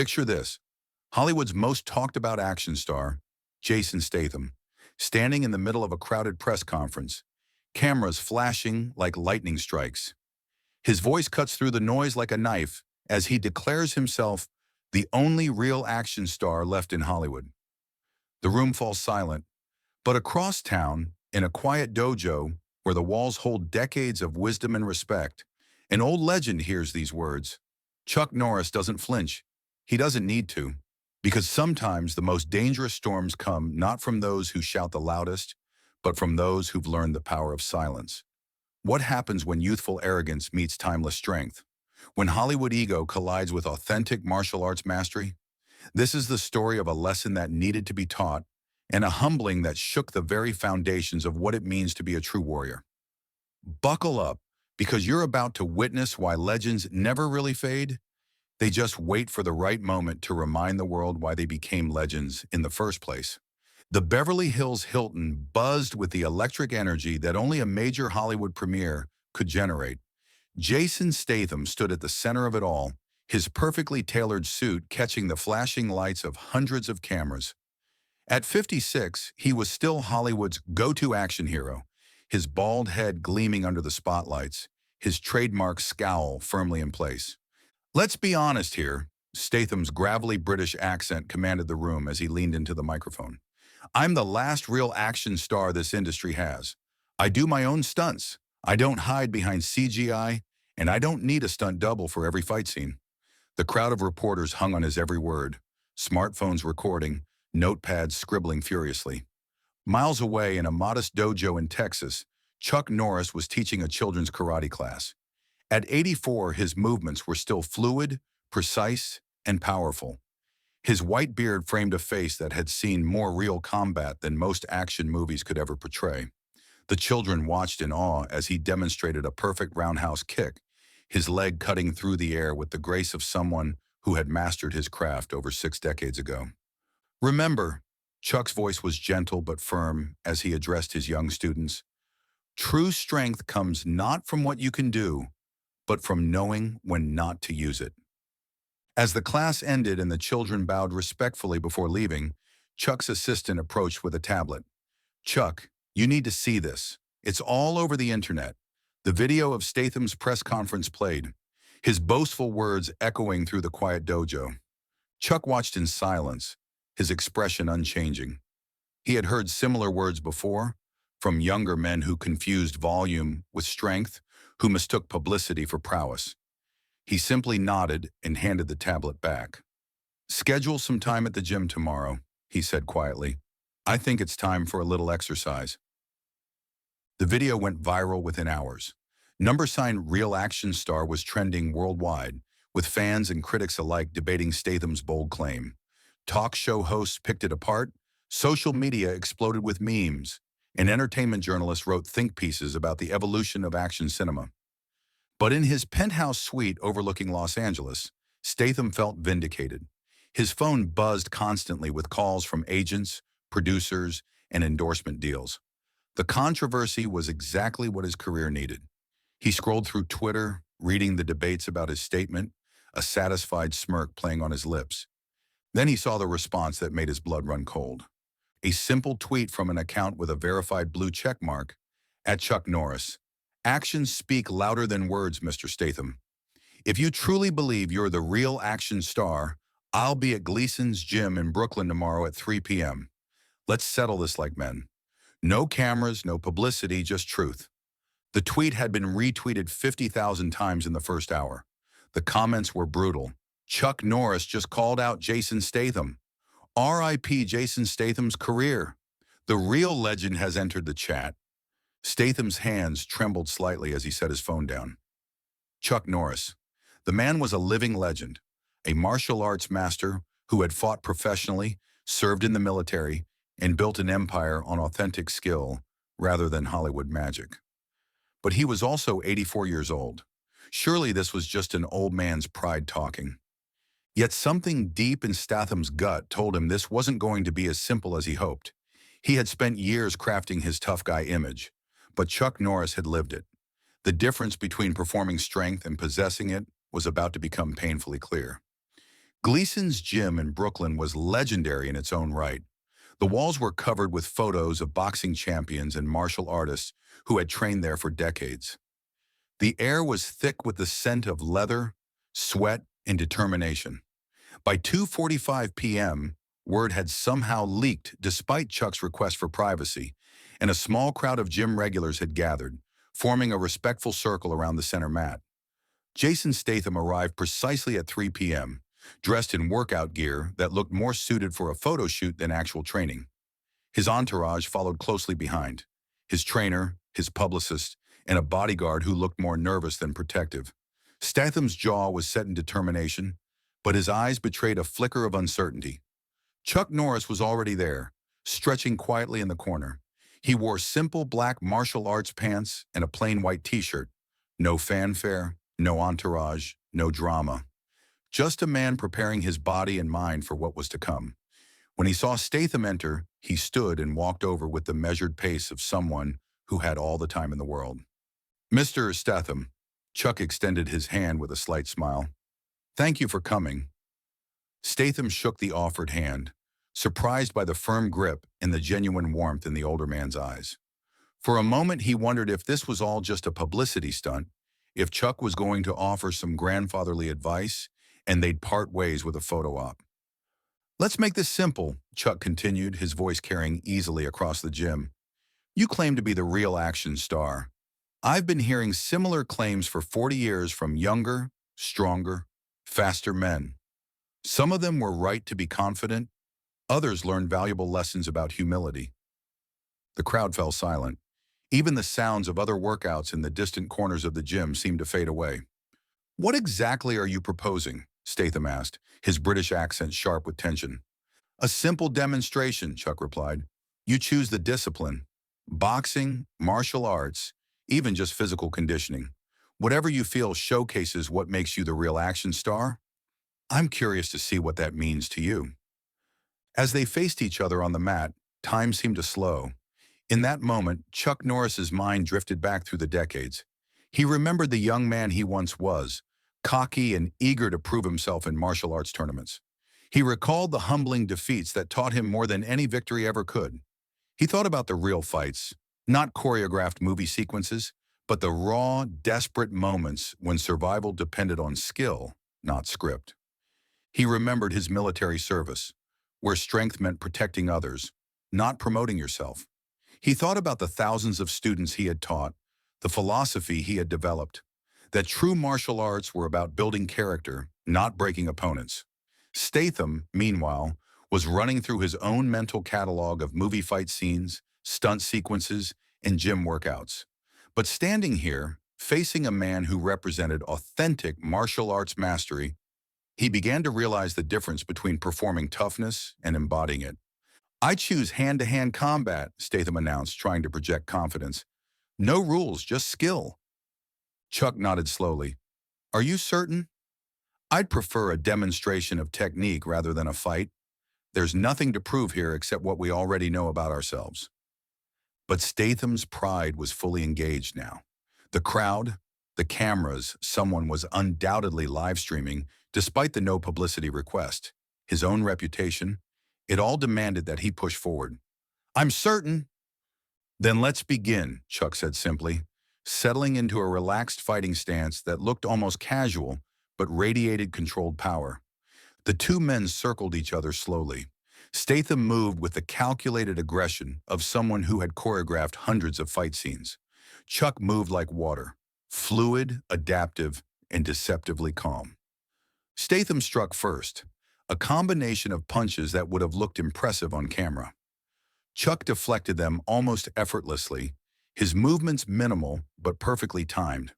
Picture this: Hollywood's most talked about action star, Jason Statham, standing in the middle of a crowded press conference, cameras flashing like lightning strikes. His voice cuts through the noise like a knife as he declares himself the only real action star left in Hollywood. The room falls silent, but across town, in a quiet dojo where the walls hold decades of wisdom and respect, an old legend hears these words. Chuck Norris doesn't flinch. He doesn't need to, because sometimes the most dangerous storms come not from those who shout the loudest, but from those who've learned the power of silence. What happens when youthful arrogance meets timeless strength? When Hollywood ego collides with authentic martial arts mastery? This is the story of a lesson that needed to be taught and a humbling that shook the very foundations of what it means to be a true warrior. Buckle up, because you're about to witness why legends never really fade. They just wait for the right moment to remind the world why they became legends in the first place. The Beverly Hills Hilton buzzed with the electric energy that only a major Hollywood premiere could generate. Jason Statham stood at the center of it all, his perfectly tailored suit catching the flashing lights of hundreds of cameras. At 56, he was still Hollywood's go-to action hero, his bald head gleaming under the spotlights, his trademark scowl firmly in place. Let's be honest here, Statham's gravelly British accent commanded the room as he leaned into the microphone. I'm the last real action star this industry has. I do my own stunts. I don't hide behind CGI, and I don't need a stunt double for every fight scene. The crowd of reporters hung on his every word, smartphones recording, notepads scribbling furiously. Miles away in a modest dojo in Texas, Chuck Norris was teaching a children's karate class. At 84, his movements were still fluid, precise, and powerful. His white beard framed a face that had seen more real combat than most action movies could ever portray. The children watched in awe as he demonstrated a perfect roundhouse kick, his leg cutting through the air with the grace of someone who had mastered his craft over 6 decades ago. Remember, Chuck's voice was gentle but firm as he addressed his young students. True strength comes not from what you can do, but from knowing when not to use it. As the class ended and the children bowed respectfully before leaving, Chuck's assistant approached with a tablet. Chuck, you need to see this. It's all over the internet. The video of Statham's press conference played, his boastful words echoing through the quiet dojo. Chuck watched in silence, his expression unchanging. He had heard similar words before, from younger men who confused volume with strength, who mistook publicity for prowess. He simply nodded and handed the tablet back. Schedule some time at the gym tomorrow, he said quietly. I think it's time for a little exercise. The video went viral within hours. Number sign Real Action Star was trending worldwide, with fans and critics alike debating Statham's bold claim. Talk show hosts picked it apart, social media exploded with memes, and entertainment journalists wrote think pieces about the evolution of action cinema. But in his penthouse suite overlooking Los Angeles, Statham felt vindicated. His phone buzzed constantly with calls from agents, producers, and endorsement deals. The controversy was exactly what his career needed. He scrolled through Twitter, reading the debates about his statement, a satisfied smirk playing on his lips. Then he saw the response that made his blood run cold. A simple tweet from an account with a verified blue check mark, at Chuck Norris. Actions speak louder than words, Mr. Statham. If you truly believe you're the real action star, I'll be at Gleason's gym in Brooklyn tomorrow at 3 p.m. Let's settle this like men. No cameras, no publicity, just truth. The tweet had been retweeted 50,000 times in the first hour. The comments were brutal. Chuck Norris just called out Jason Statham. R.I.P. Jason Statham's career. The real legend has entered the chat. Statham's hands trembled slightly as he set his phone down. Chuck Norris. The man was a living legend, a martial arts master who had fought professionally, served in the military, and built an empire on authentic skill rather than Hollywood magic. But he was also 84 years old. Surely this was just an old man's pride talking. Yet something deep in Statham's gut told him this wasn't going to be as simple as he hoped. He had spent years crafting his tough guy image, but Chuck Norris had lived it. The difference between performing strength and possessing it was about to become painfully clear. Gleason's gym in Brooklyn was legendary in its own right. The walls were covered with photos of boxing champions and martial artists who had trained there for decades. The air was thick with the scent of leather, sweat, and determination. By 2:45 p.m., word had somehow leaked despite Chuck's request for privacy, and a small crowd of gym regulars had gathered, forming a respectful circle around the center mat. Jason Statham arrived precisely at 3 p.m., dressed in workout gear that looked more suited for a photo shoot than actual training. His entourage followed closely behind, his trainer, his publicist, and a bodyguard who looked more nervous than protective. Statham's jaw was set in determination, but his eyes betrayed a flicker of uncertainty. Chucknorris was already there, stretching quietly in the corner. He wore simple black martial arts pants and a plain white t-shirt. No fanfare, no entourage, no drama. Just a man preparing his body and mind for what was to come. When he saw Statham enter, he stood and walked over with the measured pace of someone who had all the time in the world. "Mr. Statham," Chuck extended his hand with a slight smile. "Thank you for coming." Statham shook the offered hand, surprised by the firm grip and the genuine warmth in the older man's eyes. For a moment, he wondered if this was all just a publicity stunt, if Chuck was going to offer some grandfatherly advice, and they'd part ways with a photo op. "Let's make this simple," Chuck continued, his voice carrying easily across the gym. "You claim to be the real action star. I've been hearing similar claims for 40 years from younger, stronger, faster men. Some of them were right to be confident. Others learned valuable lessons about humility." The crowd fell silent. Even the sounds of other workouts in the distant corners of the gym seemed to fade away. "What exactly are you proposing?" Statham asked, his British accent sharp with tension. "A simple demonstration," Chuck replied. "You choose the discipline. Boxing, martial arts, even just physical conditioning. Whatever you feel showcases what makes you the real action star. I'm curious to see what that means to you." As they faced each other on the mat, time seemed to slow. In that moment, Chuck Norris's mind drifted back through the decades. He remembered the young man he once was, cocky and eager to prove himself in martial arts tournaments. He recalled the humbling defeats that taught him more than any victory ever could. He thought about the real fights, not choreographed movie sequences, but the raw, desperate moments when survival depended on skill, not script. He remembered his military service, where strength meant protecting others, not promoting yourself. He thought about the thousands of students he had taught, the philosophy he had developed, that true martial arts were about building character, not breaking opponents. Statham, meanwhile, was running through his own mental catalog of movie fight scenes, stunt sequences, and gym workouts. But standing here, facing a man who represented authentic martial arts mastery, he began to realize the difference between performing toughness and embodying it. "I choose hand-to-hand combat," Statham announced, trying to project confidence. "No rules, just skill." Chuck nodded slowly. "Are you certain?" "I'd prefer a demonstration of technique rather than a fight. There's nothing to prove here except what we already know about ourselves." But Statham's pride was fully engaged now. The crowd, the cameras, someone was undoubtedly live streaming, despite the no publicity request. His own reputation, it all demanded that he push forward. "I'm certain." "Then let's begin," Chuck said simply, settling into a relaxed fighting stance that looked almost casual, but radiated controlled power. The two men circled each other slowly. Statham moved with the calculated aggression of someone who had choreographed hundreds of fight scenes. Chuck moved like water, fluid, adaptive, and deceptively calm. Statham struck first, a combination of punches that would have looked impressive on camera. Chuck deflected them almost effortlessly, his movements minimal but perfectly timed.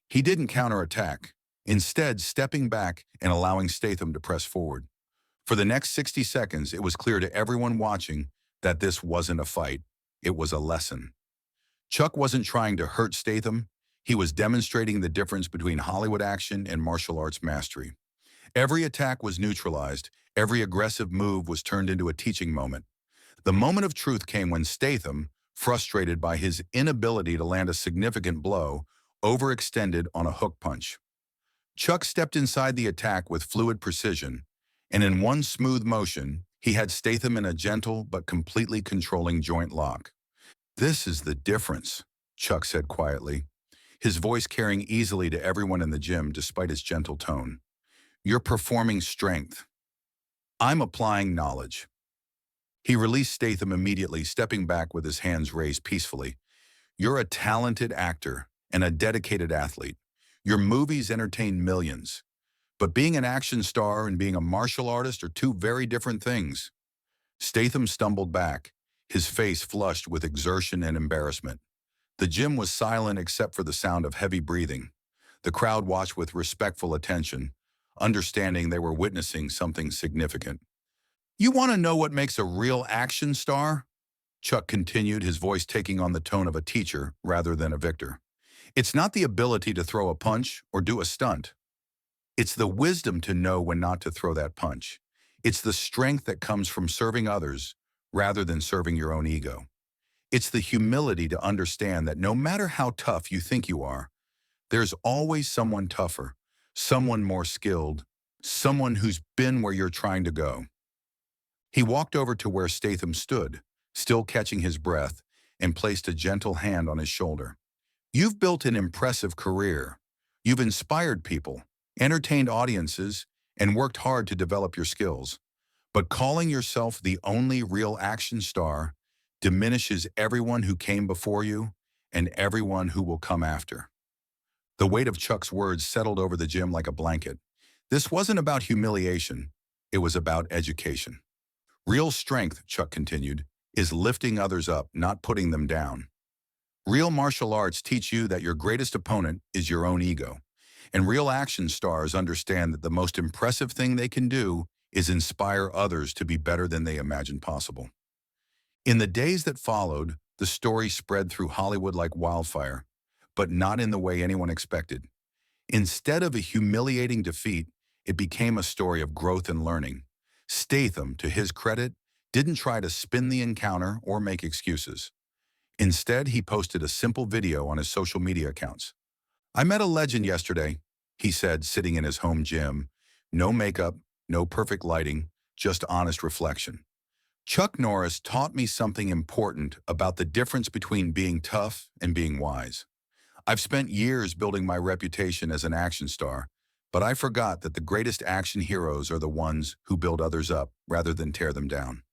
He didn't counterattack, instead stepping back and allowing Statham to press forward. For the next 60 seconds, it was clear to everyone watching that this wasn't a fight, it was a lesson. Chuck wasn't trying to hurt Statham, he was demonstrating the difference between Hollywood action and martial arts mastery. Every attack was neutralized, every aggressive move was turned into a teaching moment. The moment of truth came when Statham, frustrated by his inability to land a significant blow, overextended on a hook punch. Chuck stepped inside the attack with fluid precision, and in one smooth motion, he had Statham in a gentle but completely controlling joint lock. "This is the difference," Chuck said quietly, his voice carrying easily to everyone in the gym despite its gentle tone. "You're performing strength. I'm applying knowledge." He released Statham immediately, stepping back with his hands raised peacefully. "You're a talented actor and a dedicated athlete. Your movies entertain millions. But being an action star and being a martial artist are two very different things." Statham stumbled back, his face flushed with exertion and embarrassment. The gym was silent except for the sound of heavy breathing. The crowd watched with respectful attention, understanding they were witnessing something significant. "You want to know what makes a real action star?" Chuck continued, his voice taking on the tone of a teacher rather than a victor. "It's not the ability to throw a punch or do a stunt. It's the wisdom to know when not to throw that punch. It's the strength that comes from serving others rather than serving your own ego. It's the humility to understand that no matter how tough you think you are, there's always someone tougher, someone more skilled, someone who's been where you're trying to go." He walked over to where Statham stood, still catching his breath, and placed a gentle hand on his shoulder. "You've built an impressive career. You've inspired people, entertained audiences, and worked hard to develop your skills. But calling yourself the only real action star diminishes everyone who came before you and everyone who will come after." The weight of Chuck's words settled over the gym like a blanket. This wasn't about humiliation. It was about education. "Real strength," Chuck continued, "is lifting others up, not putting them down. Real martial arts teach you that your greatest opponent is your own ego. And real action stars understand that the most impressive thing they can do is inspire others to be better than they imagined possible." In the days that followed, the story spread through Hollywood like wildfire, but not in the way anyone expected. Instead of a humiliating defeat, it became a story of growth and learning. Statham, to his credit, didn't try to spin the encounter or make excuses. Instead, he posted a simple video on his social media accounts. "I met a legend yesterday," he said, sitting in his home gym. No makeup, no perfect lighting, just honest reflection. "Chuck Norris taught me something important about the difference between being tough and being wise. I've spent years building my reputation as an action star, but I forgot that the greatest action heroes are the ones who build others up rather than tear them down."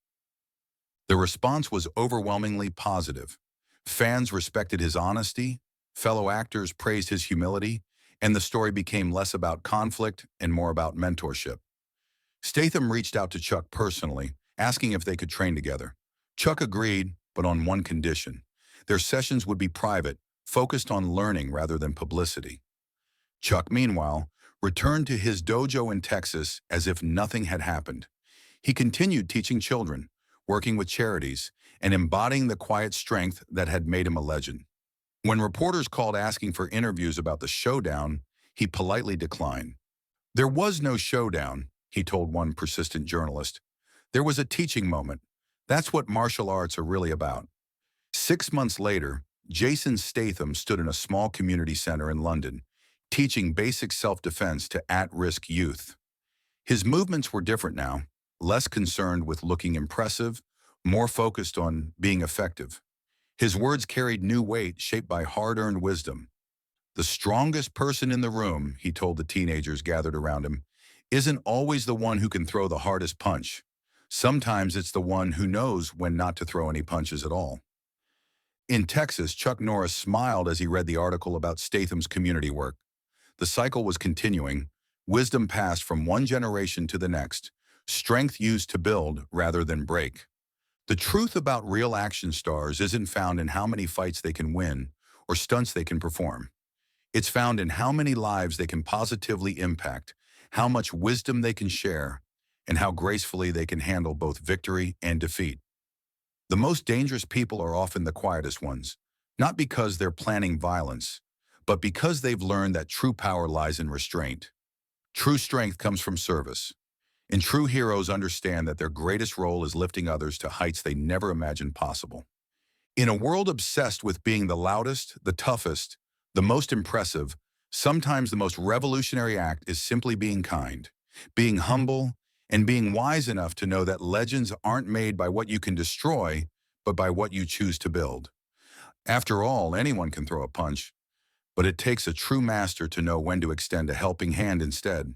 The response was overwhelmingly positive. Fans respected his honesty, fellow actors praised his humility, and the story became less about conflict and more about mentorship. Statham reached out to Chuck personally, asking if they could train together. Chuck agreed, but on one condition. Their sessions would be private, focused on learning rather than publicity. Chuck, meanwhile, returned to his dojo in Texas as if nothing had happened. He continued teaching children, working with charities, and embodying the quiet strength that had made him a legend. When reporters called asking for interviews about the showdown, he politely declined. "There was no showdown," he told one persistent journalist. "There was a teaching moment. That's what martial arts are really about." 6 months later, Jason Statham stood in a small community center in London, teaching basic self-defense to at-risk youth. His movements were different now, less concerned with looking impressive, more focused on being effective. His words carried new weight shaped by hard-earned wisdom. "The strongest person in the room," he told the teenagers gathered around him, "isn't always the one who can throw the hardest punch. Sometimes it's the one who knows when not to throw any punches at all." In Texas, Chucknorris smiled as he read the article about Statham's community work. The cycle was continuing, wisdom passed from one generation to the next, strength used to build rather than break. The truth about real action stars isn't found in how many fights they can win or stunts they can perform. It's found in how many lives they can positively impact, how much wisdom they can share, and how gracefully they can handle both victory and defeat. The most dangerous people are often the quietest ones, not because they're planning violence, but because they've learned that true power lies in restraint. True strength comes from service, and true heroes understand that their greatest role is lifting others to heights they never imagined possible. In a world obsessed with being the loudest, the toughest, the most impressive, sometimes the most revolutionary act is simply being kind, being humble, and being wise enough to know that legends aren't made by what you can destroy, but by what you choose to build. After all, anyone can throw a punch, but it takes a true master to know when to extend a helping hand instead.